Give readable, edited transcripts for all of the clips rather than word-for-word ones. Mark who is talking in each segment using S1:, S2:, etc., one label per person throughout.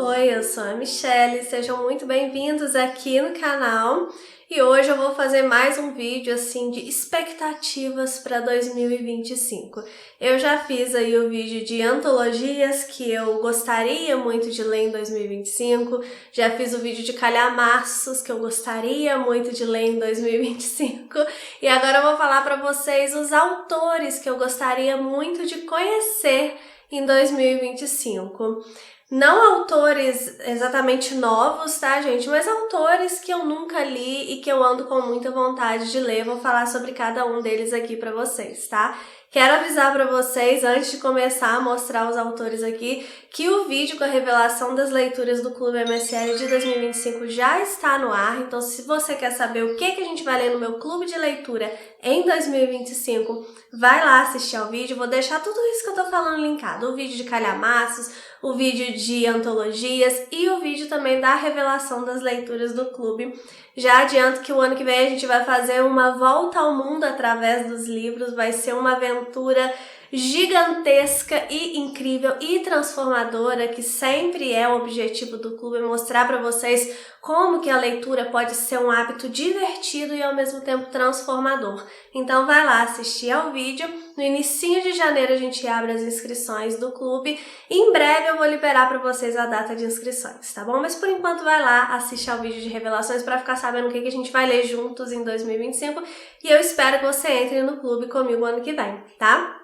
S1: Oi, eu sou a Michelle, sejam muito bem-vindos aqui no canal e hoje eu vou fazer mais um vídeo assim de expectativas para 2025. Eu já fiz aí o vídeo de antologias que eu gostaria muito de ler em 2025, já fiz o vídeo de calhamaços que eu gostaria muito de ler em 2025 e agora eu vou falar para vocês os autores que eu gostaria muito de conhecer em 2025. Não autores exatamente novos, tá, gente? Mas autores que eu nunca li e que eu ando com muita vontade de ler. Vou falar sobre cada um deles aqui pra vocês, tá? Quero avisar pra vocês, antes de começar a mostrar os autores aqui, que o vídeo com a revelação das leituras do Clube MSL de 2025 já está no ar. Então, se você quer saber o que a gente vai ler no meu clube de leitura em 2025, vai lá assistir ao vídeo. Vou deixar tudo isso que eu tô falando linkado. O vídeo de calhamaços, o vídeo de antologias e o vídeo também da revelação das leituras do clube. Já adianto que o ano que vem a gente vai fazer uma volta ao mundo através dos livros, vai ser uma aventura gigantesca e incrível e transformadora, que sempre é o objetivo do clube, mostrar para vocês como que a leitura pode ser um hábito divertido e ao mesmo tempo transformador. Então vai lá assistir ao vídeo. No inicinho de janeiro a gente abre as inscrições do clube e em breve eu vou liberar para vocês a data de inscrições, tá bom? Mas por enquanto vai lá, assiste ao vídeo de revelações para ficar sabendo o que a gente vai ler juntos em 2025 e eu espero que você entre no clube comigo ano que vem, tá?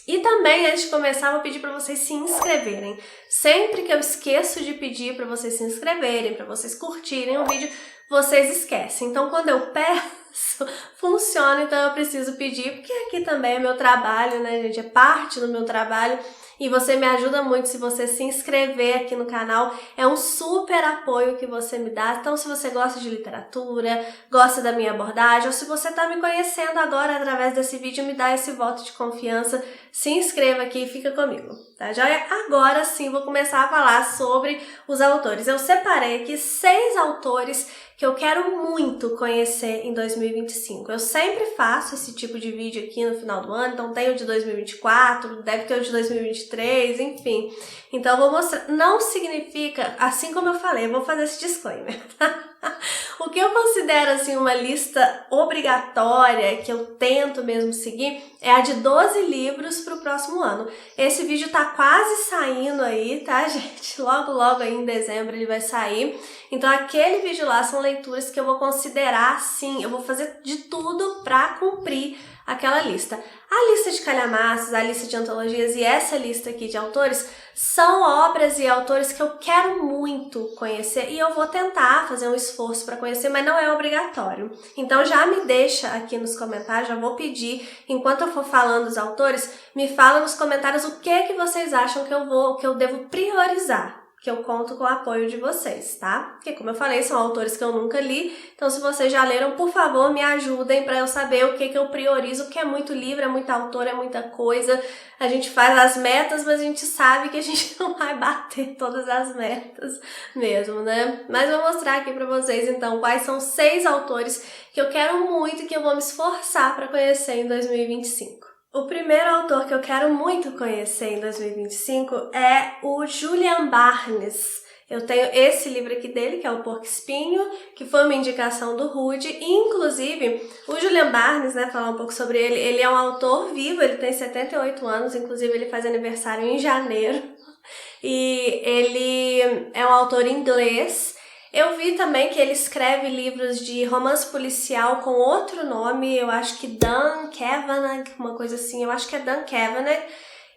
S1: E também, antes de começar, eu vou pedir para vocês se inscreverem. Sempre que eu esqueço de pedir para vocês se inscreverem, para vocês curtirem o vídeo, vocês esquecem. Então, quando eu peço, funciona, então eu preciso pedir, porque aqui também é meu trabalho, né, gente? É parte do meu trabalho. E você me ajuda muito se você se inscrever aqui no canal, é um super apoio que você me dá. Então, se você gosta de literatura, gosta da minha abordagem, ou se você está me conhecendo agora através desse vídeo, me dá esse voto de confiança, se inscreva aqui e fica comigo, tá joia? Agora sim, vou começar a falar sobre os autores. Eu separei aqui 6 autores que eu quero muito conhecer em 2025. Eu sempre faço esse tipo de vídeo aqui no final do ano, então tem o de 2024, deve ter o de 2023, enfim. Então eu vou mostrar, não significa, assim como eu falei, eu vou fazer esse disclaimer, tá? O que eu considero assim uma lista obrigatória, que eu tento mesmo seguir, é a de 12 livros para o próximo ano. Esse vídeo tá quase saindo aí, tá, gente? Logo aí em dezembro ele vai sair. Então aquele vídeo lá são leituras que eu vou considerar, sim, eu vou fazer de tudo para cumprir aquela lista. A lista de calhamaços, a lista de antologias e essa lista aqui de autores são obras e autores que eu quero muito conhecer e eu vou tentar fazer um esforço para conhecer, mas não é obrigatório. Então já me deixa aqui nos comentários, já vou pedir, enquanto eu for falando dos autores, me fala nos comentários o que vocês acham que eu devo priorizar, que eu conto com o apoio de vocês, tá? Porque, como eu falei, são autores que eu nunca li, então se vocês já leram, por favor, me ajudem para eu saber o que eu priorizo, porque é muito livro, é muito autor, é muita coisa, a gente faz as metas, mas a gente sabe que a gente não vai bater todas as metas mesmo, né? Mas vou mostrar aqui para vocês, então, quais são 6 autores que eu quero muito e que eu vou me esforçar para conhecer em 2025. O primeiro autor que eu quero muito conhecer em 2025 é o Julian Barnes. Eu tenho esse livro aqui dele, que é o Porco Espinho, que foi uma indicação do Rude. E, inclusive, o Julian Barnes, né, falar um pouco sobre ele, ele é um autor vivo, ele tem 78 anos, inclusive ele faz aniversário em janeiro. E ele é um autor inglês. Eu vi também que ele escreve livros de romance policial com outro nome, eu acho que Dan Kavanagh, uma coisa assim, eu acho que é Dan Kavanagh,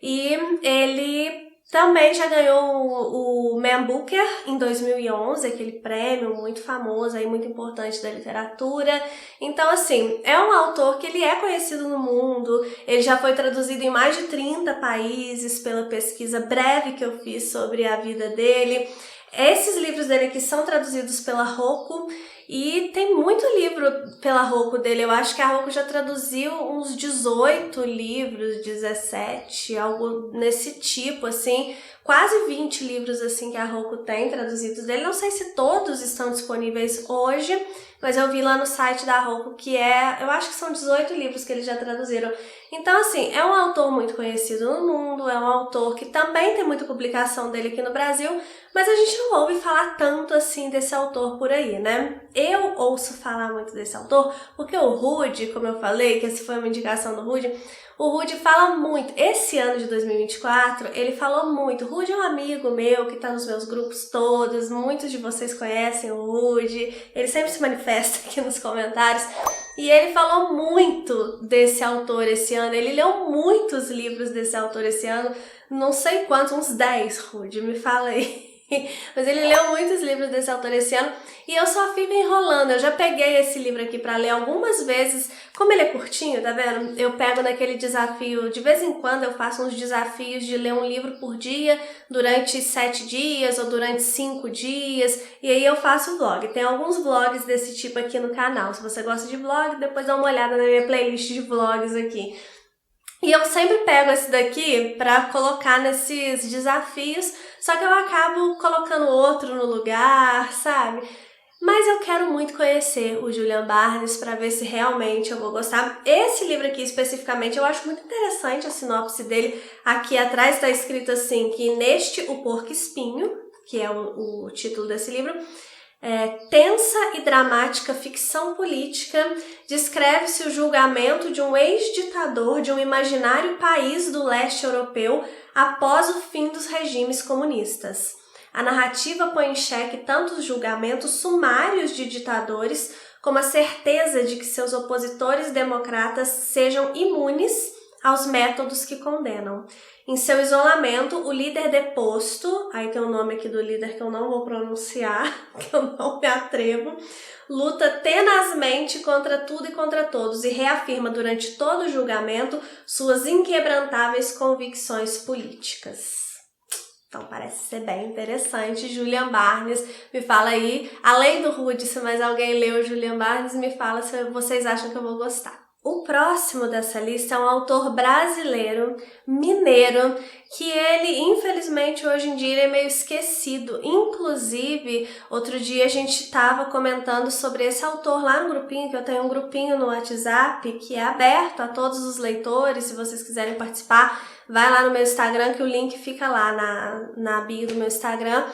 S1: e ele também já ganhou o Man Booker em 2011, aquele prêmio muito famoso, aí, muito importante da literatura. Então, assim, é um autor que ele é conhecido no mundo, ele já foi traduzido em mais de 30 países pela pesquisa breve que eu fiz sobre a vida dele. Esses livros dele aqui são traduzidos pela Roku e tem muito livro pela Roku dele. Eu acho que a Roku já traduziu uns 18 livros, 17, algo nesse tipo, assim, quase 20 livros assim que a Roku tem traduzidos dele. Não sei se todos estão disponíveis hoje, mas eu vi lá no site da Roku que eu acho que são 18 livros que eles já traduziram. Então, assim, é um autor muito conhecido no mundo, é um autor que também tem muita publicação dele aqui no Brasil, mas a gente não ouve falar tanto assim desse autor por aí, né? Eu ouço falar muito desse autor porque o Rude, como eu falei, que essa foi uma indicação do Rude, o Rude fala muito. Esse ano de 2024, ele falou muito. O Rude é um amigo meu que tá nos meus grupos todos, muitos de vocês conhecem o Rude, ele sempre se manifesta aqui nos comentários. E ele falou muito desse autor esse ano, ele leu muitos livros desse autor esse ano, não sei quantos, uns 10, Rude, me fala aí. Mas ele leu muitos livros desse autor esse ano e eu só fico enrolando. Eu já peguei esse livro aqui pra ler algumas vezes. Como ele é curtinho, tá vendo? Eu pego naquele desafio, de vez em quando eu faço uns desafios de ler um livro por dia durante 7 dias ou durante 5 dias, e aí eu faço vlog. Tem alguns vlogs desse tipo aqui no canal. Se você gosta de vlog, depois dá uma olhada na minha playlist de vlogs aqui. E eu sempre pego esse daqui pra colocar nesses desafios, só que eu acabo colocando outro no lugar, sabe? Mas eu quero muito conhecer o Julian Barnes para ver se realmente eu vou gostar. Esse livro aqui especificamente, eu acho muito interessante a sinopse dele. Aqui atrás está escrito assim, que neste O Porco-Espinho, que é o título desse livro, tensa e dramática ficção política, descreve-se o julgamento de um ex-ditador de um imaginário país do leste europeu após o fim dos regimes comunistas. A narrativa põe em xeque tanto os julgamentos sumários de ditadores como a certeza de que seus opositores democratas sejam imunes aos métodos que condenam. Em seu isolamento, o líder deposto, aí tem o nome aqui do líder que eu não vou pronunciar, que eu não me atrevo, luta tenazmente contra tudo e contra todos e reafirma durante todo o julgamento suas inquebrantáveis convicções políticas. Então parece ser bem interessante. Julian Barnes, me fala aí, além do Rude, se mais alguém leu Julian Barnes, me fala se vocês acham que eu vou gostar. O próximo dessa lista é um autor brasileiro, mineiro, que ele, infelizmente, hoje em dia ele é meio esquecido. Inclusive, outro dia a gente estava comentando sobre esse autor lá no grupinho, que eu tenho um grupinho no WhatsApp que é aberto a todos os leitores. Se vocês quiserem participar, vai lá no meu Instagram, que o link fica lá na bio do meu Instagram.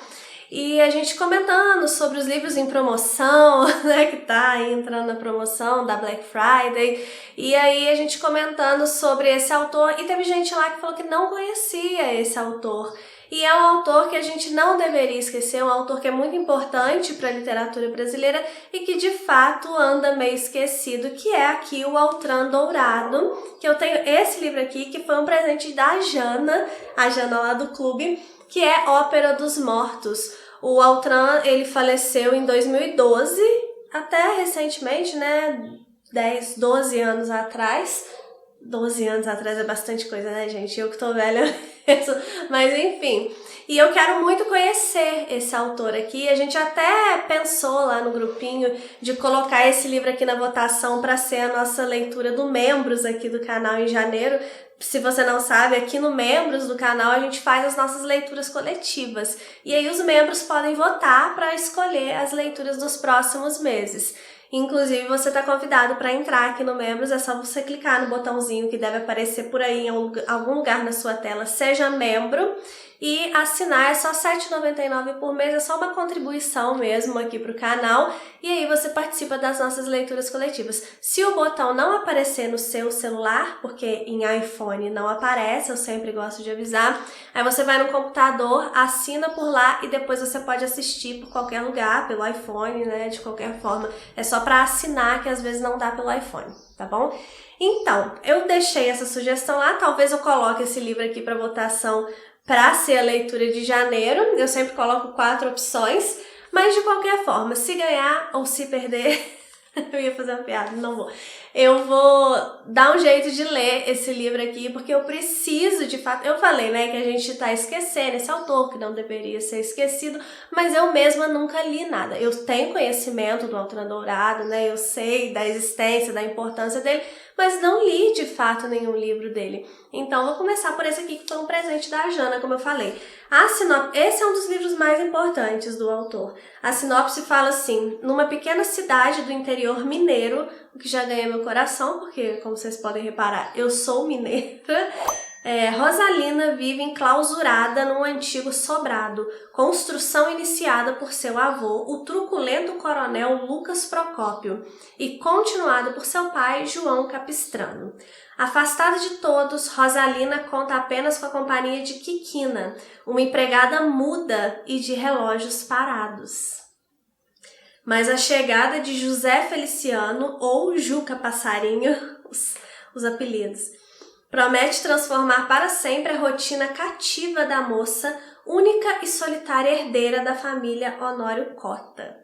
S1: E a gente comentando sobre os livros em promoção, né, que tá aí entrando na promoção da Black Friday. E aí a gente comentando sobre esse autor e teve gente lá que falou que não conhecia esse autor. E é um autor que a gente não deveria esquecer, um autor que é muito importante para a literatura brasileira e que de fato anda meio esquecido, que é aqui o Altran Dourado, que eu tenho esse livro aqui, que foi um presente da Jana, a Jana lá do clube, que é Ópera dos Mortos. O Altran, ele faleceu em 2012, até recentemente, né, 10, 12 anos atrás. 12 anos atrás é bastante coisa, né, gente? Eu que tô velha mesmo. Mas, enfim. E eu quero muito conhecer esse autor aqui. A gente até pensou lá no grupinho de colocar esse livro aqui na votação para ser a nossa leitura do Membros aqui do canal em janeiro. Se você não sabe, aqui no Membros do canal a gente faz as nossas leituras coletivas. E aí os membros podem votar para escolher as leituras dos próximos meses. Inclusive, você está convidado para entrar aqui no Membros, é só você clicar no botãozinho que deve aparecer por aí em algum lugar na sua tela, seja membro, e assinar é só R$ 7,99 por mês, é só uma contribuição mesmo aqui para o canal, e aí você participa das nossas leituras coletivas. Se o botão não aparecer no seu celular, porque em iPhone não aparece, eu sempre gosto de avisar, aí você vai no computador, assina por lá e depois você pode assistir por qualquer lugar, pelo iPhone, né, de qualquer forma. É só para assinar, que às vezes não dá pelo iPhone, tá bom? Então, eu deixei essa sugestão lá, talvez eu coloque esse livro aqui para votação para ser a leitura de janeiro. Eu sempre coloco 4 opções, mas de qualquer forma, se ganhar ou se perder, eu ia fazer uma piada, não vou. Eu vou dar um jeito de ler esse livro aqui, porque eu preciso, de fato, eu falei, né, que a gente tá esquecendo esse autor, que não deveria ser esquecido, mas eu mesma nunca li nada. Eu tenho conhecimento do Altran Dourado, né, eu sei da existência, da importância dele, mas não li de fato nenhum livro dele. Então vou começar por esse aqui, que foi um presente da Jana, como eu falei. Esse é um dos livros mais importantes do autor. A sinopse fala assim: numa pequena cidade do interior mineiro, o que já ganha meu coração, porque, como vocês podem reparar, eu sou mineira. Rosalina vive enclausurada num antigo sobrado, construção iniciada por seu avô, o truculento coronel Lucas Procópio, e continuada por seu pai, João Capistrano. Afastada de todos, Rosalina conta apenas com a companhia de Quiquina, uma empregada muda e de relógios parados. Mas a chegada de José Feliciano, ou Juca Passarinho, os apelidos, promete transformar para sempre a rotina cativa da moça, única e solitária herdeira da família Honório Cota.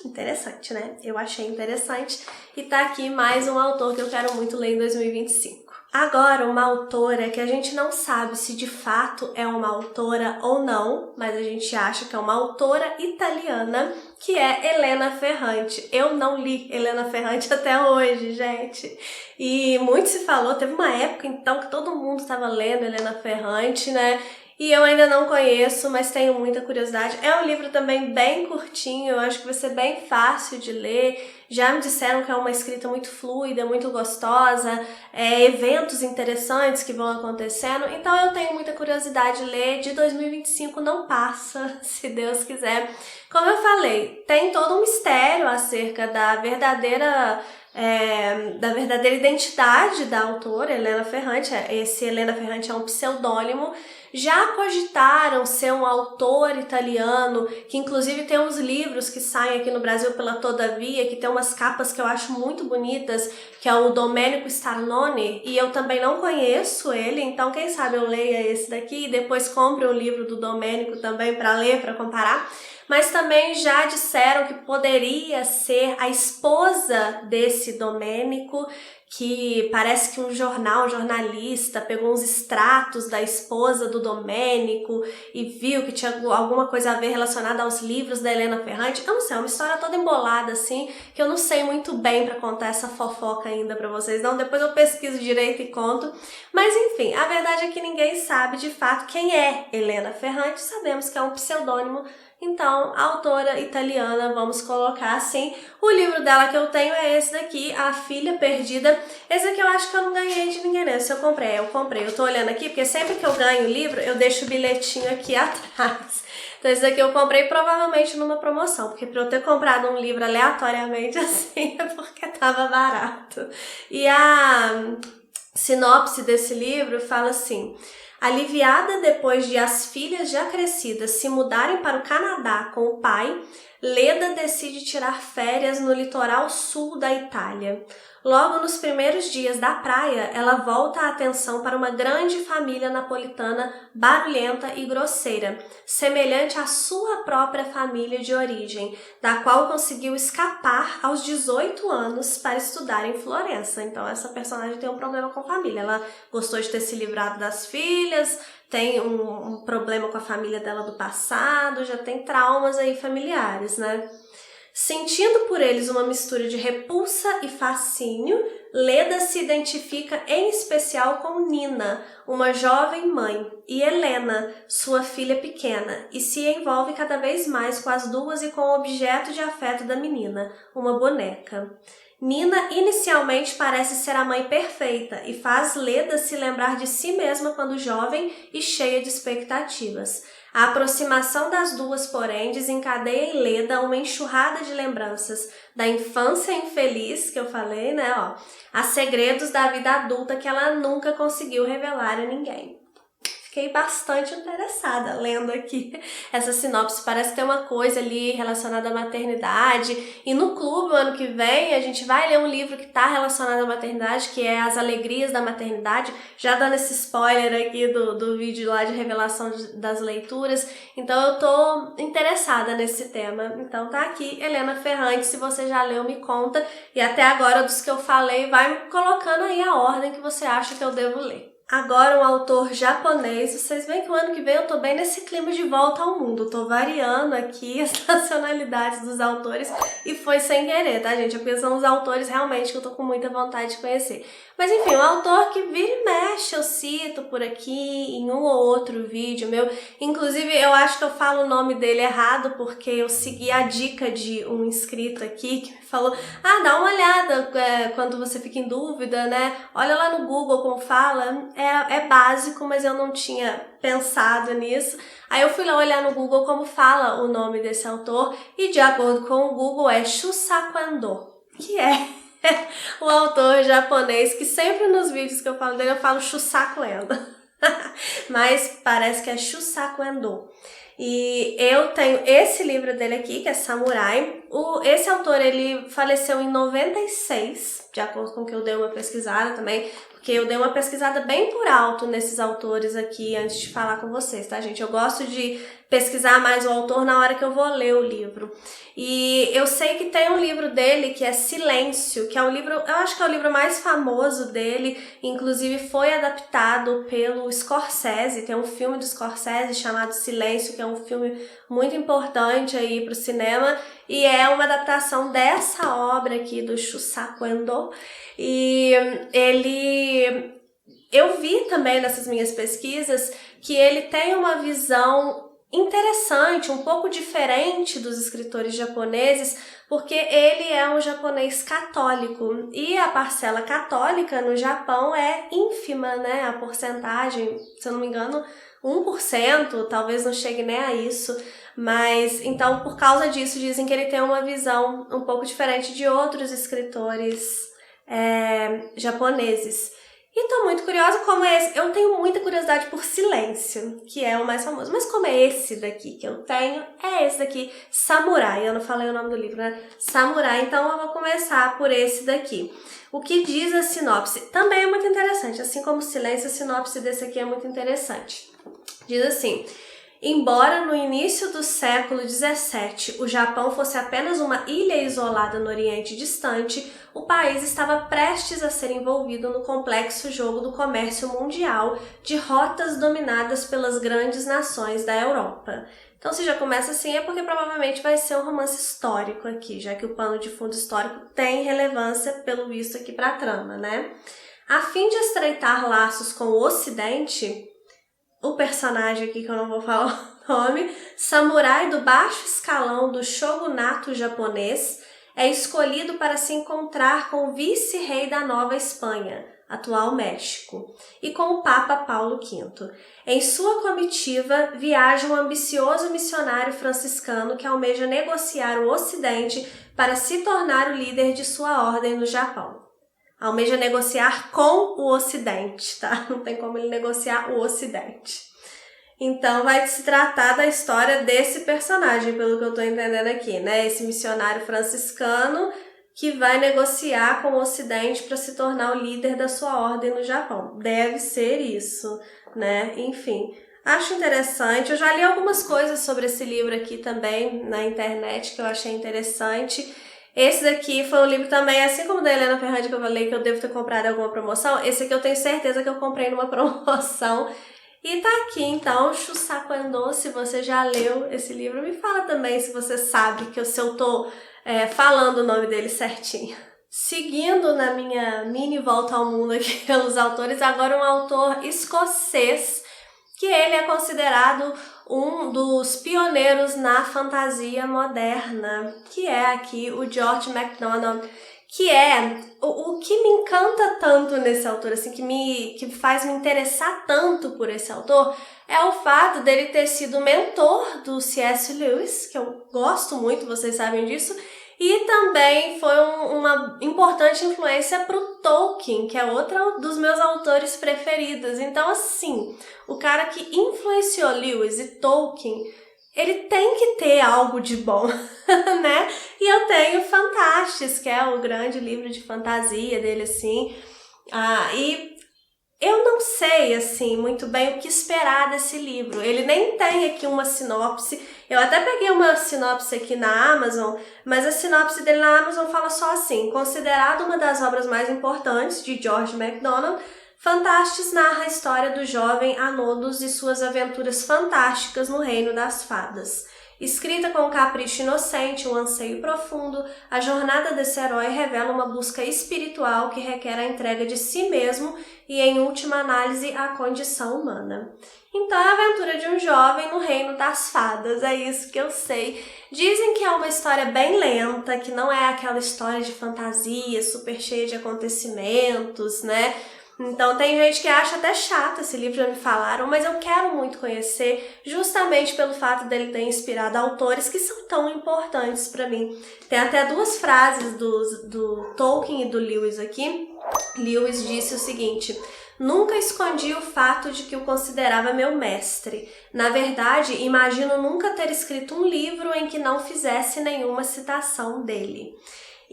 S1: Interessante, né? Eu achei interessante. E tá aqui mais um autor que eu quero muito ler em 2025. Agora, uma autora que a gente não sabe se de fato é uma autora ou não, mas a gente acha que é uma autora italiana, que é Elena Ferrante. Eu não li Elena Ferrante até hoje, gente. E muito se falou, teve uma época então que todo mundo estava lendo Elena Ferrante, né? E eu ainda não conheço, mas tenho muita curiosidade. É um livro também bem curtinho, eu acho que vai ser bem fácil de ler. Já me disseram que é uma escrita muito fluida, muito gostosa, eventos interessantes que vão acontecendo. Então eu tenho muita curiosidade de ler. De 2025 não passa, se Deus quiser. Como eu falei, tem todo um mistério acerca da verdadeira identidade da autora, Elena Ferrante. Esse Elena Ferrante é um pseudônimo. Já cogitaram ser um autor italiano, que inclusive tem uns livros que saem aqui no Brasil pela Todavia, que tem umas capas que eu acho muito bonitas, que é o Domenico Starnone, e eu também não conheço ele, então quem sabe eu leia esse daqui e depois compre um livro do Domenico também para ler, para comparar. Mas também já disseram que poderia ser a esposa desse Domênico, que parece que um jornalista pegou uns extratos da esposa do Domênico e viu que tinha alguma coisa a ver relacionada aos livros da Elena Ferrante. Eu não sei, é uma história toda embolada assim, que eu não sei muito bem para contar essa fofoca ainda para vocês, não. Depois eu pesquiso direito e conto. Mas enfim, a verdade é que ninguém sabe de fato quem é Elena Ferrante. Sabemos que é um pseudônimo. Então, a autora italiana, vamos colocar assim. O livro dela que eu tenho é esse daqui, A Filha Perdida. Esse aqui eu acho que eu não ganhei de ninguém, né? Se eu comprei. Eu tô olhando aqui, porque sempre que eu ganho o livro, eu deixo o bilhetinho aqui atrás. Então, esse daqui eu comprei provavelmente numa promoção, porque pra eu ter comprado um livro aleatoriamente assim, é porque tava barato. E a sinopse desse livro fala assim: aliviada depois de as filhas já crescidas se mudarem para o Canadá com o pai, Leda decide tirar férias no litoral sul da Itália. Logo nos primeiros dias da praia, ela volta a atenção para uma grande família napolitana barulhenta e grosseira, semelhante à sua própria família de origem, da qual conseguiu escapar aos 18 anos para estudar em Florença. Então essa personagem tem um problema com a família. Ela gostou de ter se livrado das filhas, tem um problema com a família dela do passado, já tem traumas aí familiares, né? Sentindo por eles uma mistura de repulsa e fascínio, Leda se identifica em especial com Nina, uma jovem mãe, e Helena, sua filha pequena, e se envolve cada vez mais com as duas e com o objeto de afeto da menina, uma boneca. Nina inicialmente parece ser a mãe perfeita e faz Leda se lembrar de si mesma quando jovem e cheia de expectativas. A aproximação das duas, porém, desencadeia em Leda uma enxurrada de lembranças da infância infeliz, que eu falei, né, a segredos da vida adulta que ela nunca conseguiu revelar a ninguém. Fiquei bastante interessada lendo aqui essa sinopse. Parece ter uma coisa ali relacionada à maternidade. E no clube, o ano que vem, a gente vai ler um livro que está relacionado à maternidade, que é As Alegrias da Maternidade. Já dando esse spoiler aqui do vídeo lá de revelação das leituras. Então eu tô interessada nesse tema. Então tá aqui, Elena Ferrante. Se você já leu, me conta. E até agora, dos que eu falei, vai colocando aí a ordem que você acha que eu devo ler. Agora um autor japonês. Vocês veem que o ano que vem eu tô bem nesse clima de volta ao mundo. Tô variando aqui as nacionalidades dos autores e foi sem querer, tá, gente? Porque são os autores realmente que eu tô com muita vontade de conhecer. Mas enfim, um autor que vira e mexe eu cito por aqui em um ou outro vídeo meu. Inclusive eu acho que eu falo o nome dele errado porque eu segui a dica de um inscrito aqui que me falou: ah, dá uma olhada quando você fica em dúvida, né? Olha lá no Google como fala. É básico, mas eu não tinha pensado nisso. Aí eu fui lá olhar no Google como fala o nome desse autor e de acordo com o Google é Shusaku Endo, que é o autor japonês que sempre nos vídeos que eu falo dele eu falo Shusaku Endo, mas parece que é Shusaku Endo. E eu tenho esse livro dele aqui, que é Samurai. Esse autor, ele faleceu em 96, de acordo com que eu dei uma pesquisada também, porque eu dei uma pesquisada bem por alto nesses autores aqui antes de falar com vocês, tá, gente? Eu gosto de pesquisar mais o autor na hora que eu vou ler o livro. E eu sei que tem um livro dele que é Silêncio, que é um livro, eu acho que é o livro mais famoso dele, inclusive foi adaptado pelo Scorsese, tem um filme do Scorsese chamado Silêncio, que é um filme muito importante aí pro cinema, e é uma adaptação dessa obra aqui do Shusaku Endo. E eu vi também nessas minhas pesquisas que ele tem uma visão interessante, um pouco diferente dos escritores japoneses, porque ele é um japonês católico e a parcela católica no Japão é ínfima, né? A porcentagem, se eu não me engano, 1%, talvez não chegue nem a isso, mas então por causa disso dizem que ele tem uma visão um pouco diferente de outros escritores japoneses. E tô muito curiosa como é esse. Eu tenho muita curiosidade por Silêncio, que é o mais famoso. Mas como é esse daqui que eu tenho, é esse daqui, Samurai. Eu não falei o nome do livro, né? Samurai, então eu vou começar por esse daqui. O que diz a sinopse? Também é muito interessante. Assim como Silêncio, a sinopse desse aqui é muito interessante. Diz assim: embora no início do século XVII o Japão fosse apenas uma ilha isolada no Oriente distante, o país estava prestes a ser envolvido no complexo jogo do comércio mundial de rotas dominadas pelas grandes nações da Europa. Então, se já começa assim, é porque provavelmente vai ser um romance histórico aqui, já que o pano de fundo histórico tem relevância, pelo visto, aqui para a trama, né? A fim de estreitar laços com o Ocidente, o personagem aqui, que eu não vou falar o nome, samurai do baixo escalão do shogunato japonês, é escolhido para se encontrar com o vice-rei da Nova Espanha, atual México, e com o Papa Paulo V. Em sua comitiva viaja um ambicioso missionário franciscano que almeja negociar o Ocidente para se tornar o líder de sua ordem no Japão. Almeja negociar com o Ocidente, tá? Não tem como ele negociar o Ocidente. Então vai se tratar da história desse personagem, pelo que eu tô entendendo aqui, né? Esse missionário franciscano que vai negociar com o Ocidente para se tornar o líder da sua ordem no Japão. Deve ser isso, né? Enfim, acho interessante. Eu já li algumas coisas sobre esse livro aqui também na internet que eu achei interessante. Esse daqui foi um livro também, assim como o da Helena Ferrante que eu falei que eu devo ter comprado em alguma promoção, esse aqui eu tenho certeza que eu comprei numa promoção. E tá aqui, então, Shusaku Endo. Se você já leu esse livro, me fala também se você sabe que se eu tô falando o nome dele certinho. Seguindo na minha mini volta ao mundo aqui pelos autores, agora um autor escocês, que ele é considerado um dos pioneiros na fantasia moderna, que é aqui o George MacDonald, que é o que me encanta tanto nesse autor, assim, que faz me interessar tanto por esse autor, é o fato dele ter sido mentor do C.S. Lewis, que eu gosto muito, vocês sabem disso, e também foi uma importante influência para o Tolkien, que é outro dos meus autores preferidos. Então, assim, o cara que influenciou Lewis e Tolkien, ele tem que ter algo de bom, né? E eu tenho Fantastes, que é o grande livro de fantasia dele, assim. E eu não sei, assim, muito bem o que esperar desse livro. Ele nem tem aqui uma sinopse. Eu até peguei uma sinopse aqui na Amazon, mas a sinopse dele na Amazon fala só assim: considerado uma das obras mais importantes de George MacDonald, Fantastes narra a história do jovem Anodos e suas aventuras fantásticas no reino das fadas. Escrita com um capricho inocente, um anseio profundo, a jornada desse herói revela uma busca espiritual que requer a entrega de si mesmo e, em última análise, a condição humana. Então, é a aventura de um jovem no reino das fadas, é isso que eu sei. Dizem que é uma história bem lenta, que não é aquela história de fantasia super cheia de acontecimentos, né? Então tem gente que acha até chato esse livro, já me falaram, mas eu quero muito conhecer, justamente pelo fato dele ter inspirado autores que são tão importantes para mim. Tem até duas frases do Tolkien e do Lewis aqui. Lewis disse o seguinte: nunca escondi o fato de que o considerava meu mestre. Na verdade, imagino nunca ter escrito um livro em que não fizesse nenhuma citação dele.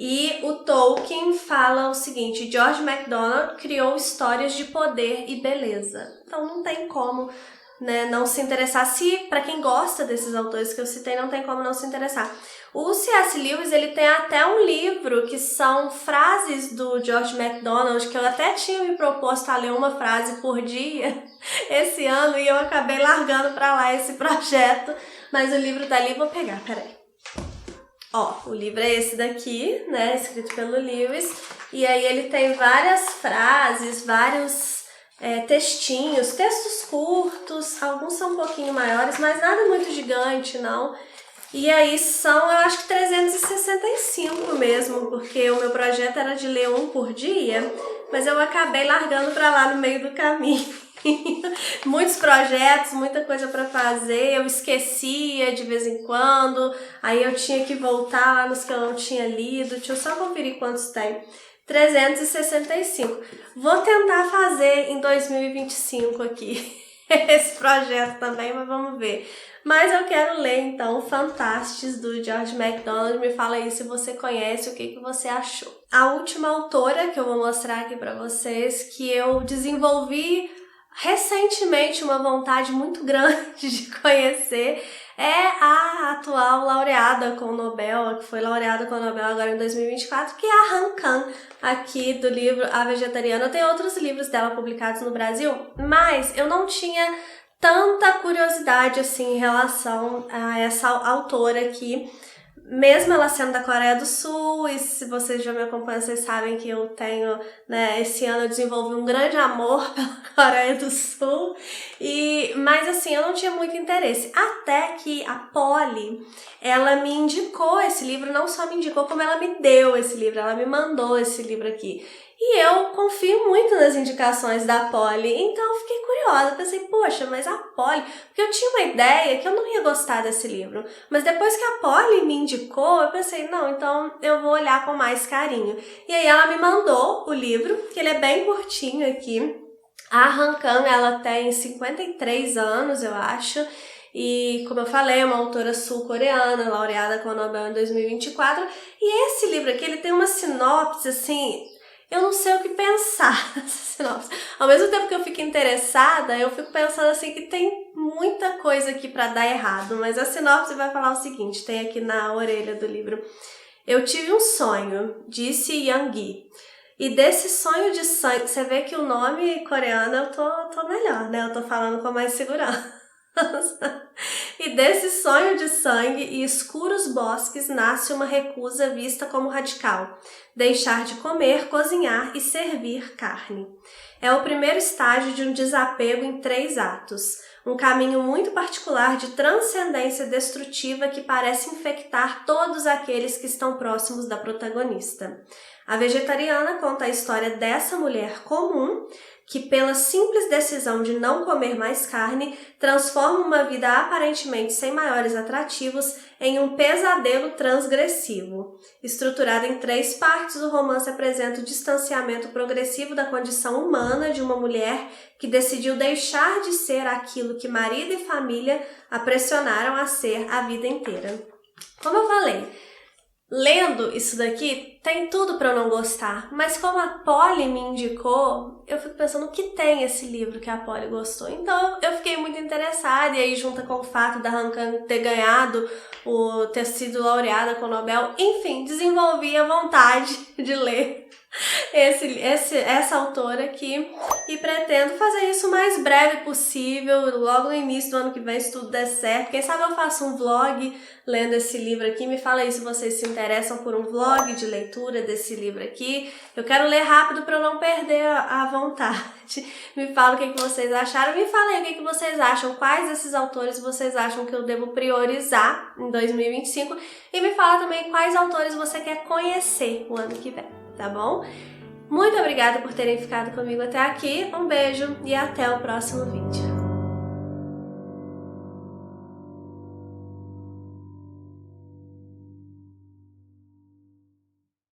S1: E o Tolkien fala o seguinte: George MacDonald criou histórias de poder e beleza. Então não tem como, né, não se interessar. Se para quem gosta desses autores que eu citei, não tem como não se interessar. O C.S. Lewis, ele tem até um livro que são frases do George MacDonald, que eu até tinha me proposto a ler uma frase por dia esse ano e eu acabei largando para lá esse projeto, mas o livro tá ali, vou pegar, peraí. Ó, o livro é esse daqui, né, escrito pelo Lewis, e aí ele tem várias frases, vários textinhos, textos curtos, alguns são um pouquinho maiores, mas nada muito gigante, não. E aí são, eu acho que 365 mesmo, porque o meu projeto era de ler um por dia, mas eu acabei largando para lá no meio do caminho. Muitos projetos, muita coisa para fazer, eu esquecia de vez em quando, aí eu tinha que voltar lá nos que eu não tinha lido. Deixa eu só conferir quantos tem. 365. Vou tentar fazer em 2025 aqui esse projeto também, mas vamos ver. Mas eu quero ler então Fantastes do George MacDonald. Me fala aí se você conhece, o que você achou. A última autora que eu vou mostrar aqui para vocês, que eu desenvolvi recentemente uma vontade muito grande de conhecer, é a atual laureada com o Nobel, que foi laureada com o Nobel agora em 2024, que é a Han Kang, aqui do livro A Vegetariana. Tem outros livros dela publicados no Brasil, mas eu não tinha tanta curiosidade assim em relação a essa autora aqui, mesmo ela sendo da Coreia do Sul. E se vocês já me acompanham, vocês sabem que eu tenho, né, esse ano eu desenvolvi um grande amor pela Coreia do Sul, mas assim, eu não tinha muito interesse, até que a Polly, ela me indicou esse livro, não só me indicou, como ela me deu esse livro, ela me mandou esse livro aqui. E eu confio muito nas indicações da Polly, então eu fiquei curiosa, pensei, poxa, mas a Polly... Porque eu tinha uma ideia que eu não ia gostar desse livro, mas depois que a Polly me indicou, eu pensei, não, então eu vou olhar com mais carinho. E aí ela me mandou o livro, que ele é bem curtinho aqui. A Han Kang, ela tem 53 anos, eu acho, e como eu falei, é uma autora sul-coreana, laureada com o Nobel em 2024, e esse livro aqui, ele tem uma sinopse, assim... Eu não sei o que pensar nessa sinopse. Ao mesmo tempo que eu fico interessada, eu fico pensando assim que tem muita coisa aqui para dar errado. Mas a sinopse vai falar o seguinte, tem aqui na orelha do livro. Eu tive um sonho, disse Yang-gi. E desse sonho de sangue, você vê que o nome coreano eu tô melhor, né? Eu tô falando com mais segurança. E desse sonho de sangue e escuros bosques nasce uma recusa vista como radical: deixar de comer, cozinhar e servir carne. É o primeiro estágio de um desapego em 3 atos, um caminho muito particular de transcendência destrutiva que parece infectar todos aqueles que estão próximos da protagonista. A Vegetariana conta a história dessa mulher comum que, pela simples decisão de não comer mais carne, transforma uma vida aparentemente sem maiores atrativos em um pesadelo transgressivo. Estruturado em 3 partes, o romance apresenta o distanciamento progressivo da condição humana de uma mulher que decidiu deixar de ser aquilo que marido e família a pressionaram a ser a vida inteira. Como eu falei, lendo isso daqui, tem tudo para eu não gostar, mas como a Polly me indicou, eu fico pensando o que tem esse livro que a Polly gostou. Então eu fiquei muito interessada, e aí junta com o fato da Han Kang ter ganhado, ter sido laureada com o Nobel, enfim, desenvolvi a vontade de ler essa autora aqui e pretendo fazer isso o mais breve possível, logo no início do ano que vem, se tudo der certo. Quem sabe eu faço um vlog lendo esse livro aqui. Me fala aí se vocês se interessam por um vlog de leitura desse livro aqui. Eu quero ler rápido para eu não perder a vontade. Me fala o que vocês acharam. Me fala aí o que vocês acham. Quais desses autores vocês acham que eu devo priorizar em 2025? E me fala também quais autores você quer conhecer o ano que vem, tá bom? Muito obrigada por terem ficado comigo até aqui. Um beijo e até o próximo vídeo.